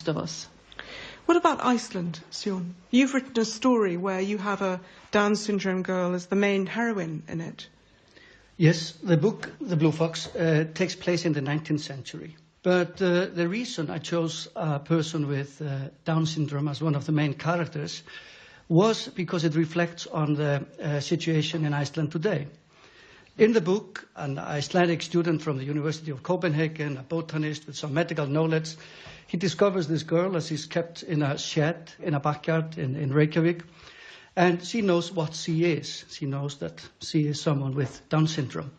of us. What about Iceland, Sion? You've written a story where you have a Down syndrome girl as the main heroine in it. Yes, the book, The Blue Fox, takes place in the 19th century. But the reason I chose a person with Down syndrome as one of the main characters was because it reflects on the situation in Iceland today. In the book, an Icelandic student from the University of Copenhagen, a botanist with some medical knowledge, he discovers this girl as she's kept in a shed in a backyard in Reykjavik. And she knows what she is. She knows that she is someone with Down syndrome.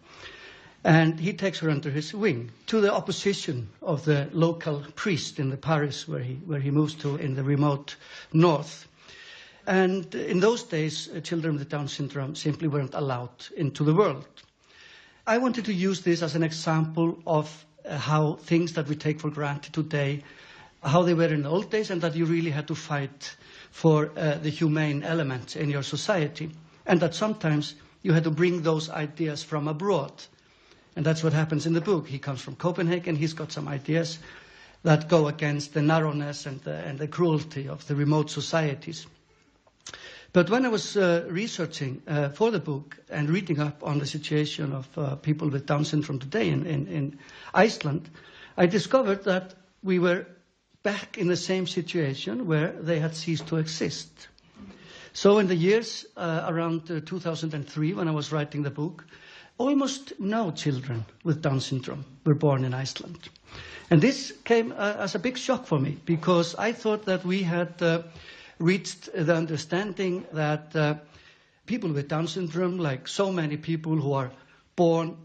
And he takes her under his wing, to the opposition of the local priest in the parish where he moves to in the remote north. And in those days, children with Down syndrome simply weren't allowed into the world. I wanted to use this as an example of how things that we take for granted today, how they were in the old days, and that you really had to fight for the humane element in your society. And that sometimes you had to bring those ideas from abroad. And that's what happens in the book. He comes from Copenhagen. He's got some ideas that go against the narrowness and the cruelty of the remote societies. But when I was researching for the book and reading up on the situation of people with Down syndrome today in Iceland, I discovered that we were back in the same situation where they had ceased to exist. So in the years around 2003, when I was writing the book, almost no children with Down syndrome were born in Iceland. And this came as a big shock for me, because I thought that we had reached the understanding that people with Down syndrome, like so many people who are born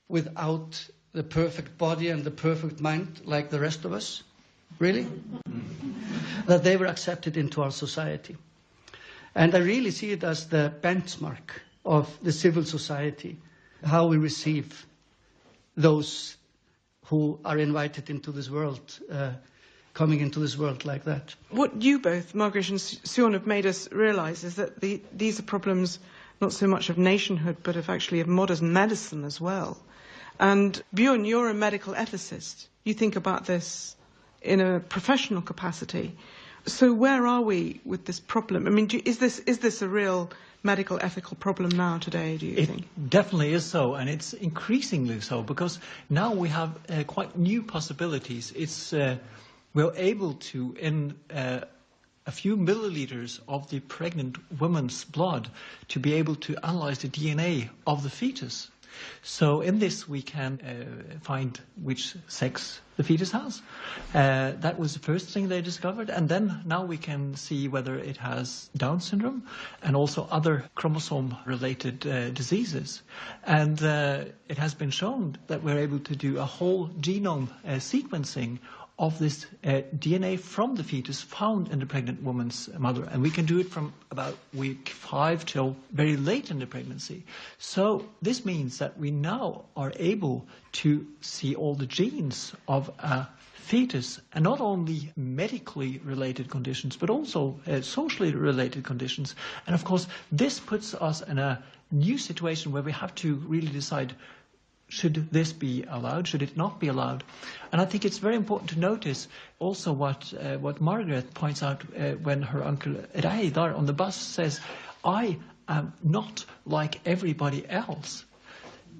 without the perfect body and the perfect mind, like the rest of us, really, that they were accepted into our society. And I really see it as the benchmark of the civil society, how we receive those who are invited into this world, coming into this world like that. What you both, Margaret and Sion, have made us realise is that these are problems not so much of nationhood, but of modern medicine as well. And Björn, you're a medical ethicist. You think about this in a professional capacity. So where are we with this problem? I mean, is this a real medical ethical problem now today, do you think? It definitely is so, and it's increasingly so, because now we have quite new possibilities. We're able to, in a few milliliters of the pregnant woman's blood, to be able to analyze the DNA of the fetus. So in this we can find which sex the fetus has. That was the first thing they discovered, and then now we can see whether it has Down syndrome and also other chromosome-related diseases. And it has been shown that we're able to do a whole genome sequencing of this DNA from the fetus found in the pregnant woman's mother. And we can do it from about week 5 till very late in the pregnancy. So this means that we now are able to see all the genes of a fetus, and not only medically related conditions, but also socially related conditions. And of course, this puts us in a new situation where we have to really decide, should this be allowed? Should it not be allowed? And I think it's very important to notice also what Margaret points out when her uncle Reidar on the bus says, I am not like everybody else.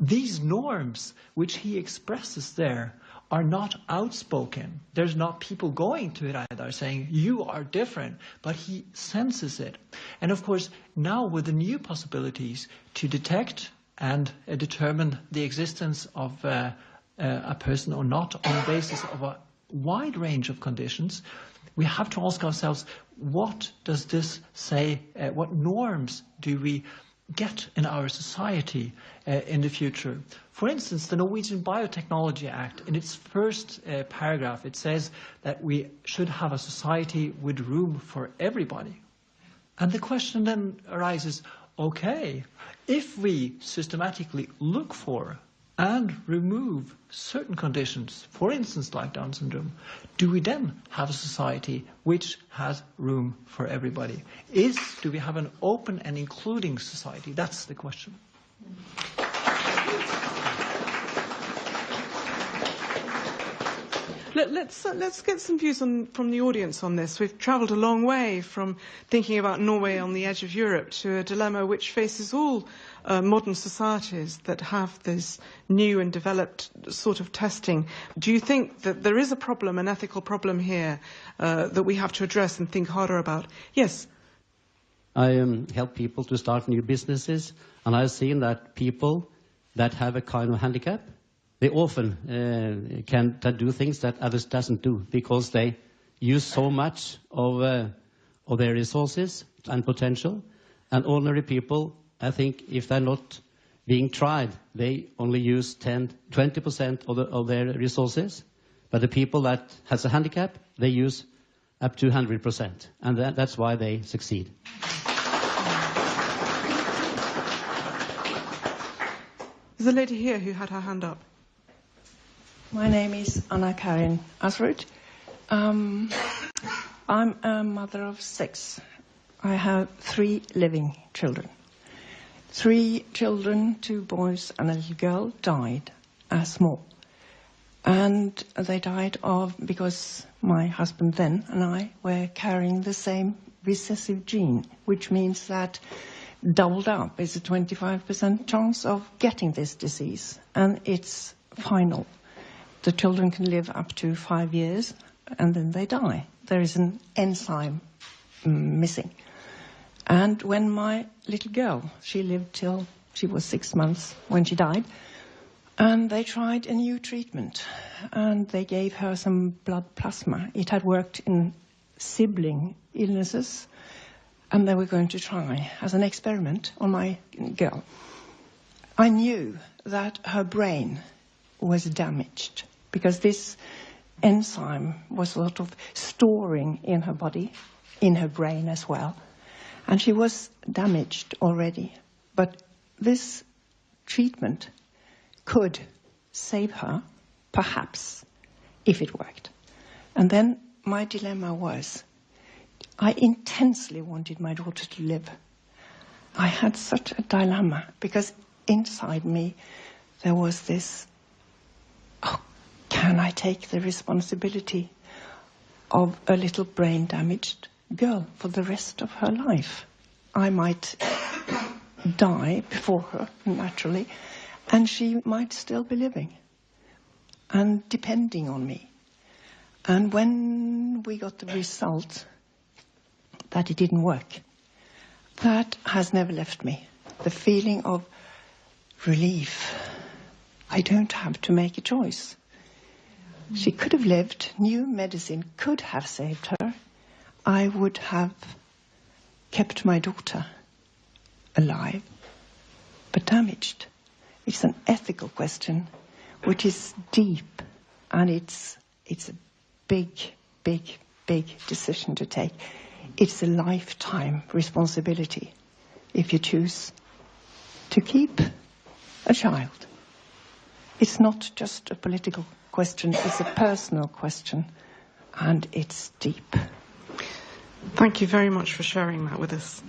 These norms which he expresses there are not outspoken. There's not people going to Reidar saying, you are different, but he senses it. And of course, now with the new possibilities to detect and determine the existence of a person or not on the basis of a wide range of conditions, we have to ask ourselves, what does this say? What norms do we get in our society in the future? For instance, the Norwegian Biotechnology Act, in its first paragraph, it says that we should have a society with room for everybody. And the question then arises, okay, if we systematically look for and remove certain conditions, for instance like Down syndrome, do we then have a society which has room for everybody? Do we have an open and including society? That's the question. Let's get some views from the audience on this. We've travelled a long way from thinking about Norway on the edge of Europe to a dilemma which faces all modern societies that have this new and developed sort of testing. Do you think that there is a problem, an ethical problem here, that we have to address and think harder about? Yes. I help people to start new businesses, and I've seen that people that have a kind of handicap, they often can do things that others doesn't do because they use so much of their resources and potential. And ordinary people, I think, if they're not being tried, they only use 20% of their resources. But the people that has a handicap, they use up to 100%, and that's why they succeed. There's a lady here who had her hand up. My name is Anna-Karin Asrud. I'm a mother of 6. I have 3 living children. 3 children, 2 boys and a little girl, died as small. And they died because my husband then and I were carrying the same recessive gene, which means that doubled up is a 25% chance of getting this disease. And it's final. The children can live up to 5 years and then they die. There is an enzyme missing. And when my little girl, she lived till she was 6 months when she died, and they tried a new treatment and they gave her some blood plasma. It had worked in sibling illnesses and they were going to try as an experiment on my girl. I knew that her brain was damaged because this enzyme was sort of storing in her body, in her brain as well. And she was damaged already. But this treatment could save her, perhaps, if it worked. And then my dilemma was, I intensely wanted my daughter to live. I had such a dilemma because inside me there was this, can I take the responsibility of a little brain-damaged girl for the rest of her life? I might die before her, naturally, and she might still be living and depending on me. And when we got the result that it didn't work, that has never left me. The feeling of relief. I don't have to make a choice. She could have lived. New medicine could have saved her. I would have kept my daughter alive, but damaged. It's an ethical question, which is deep, and it's a big, big, big decision to take. It's a lifetime responsibility if you choose to keep a child. It's not just a political question, it's a personal question, and it's deep. Thank you very much for sharing that with us.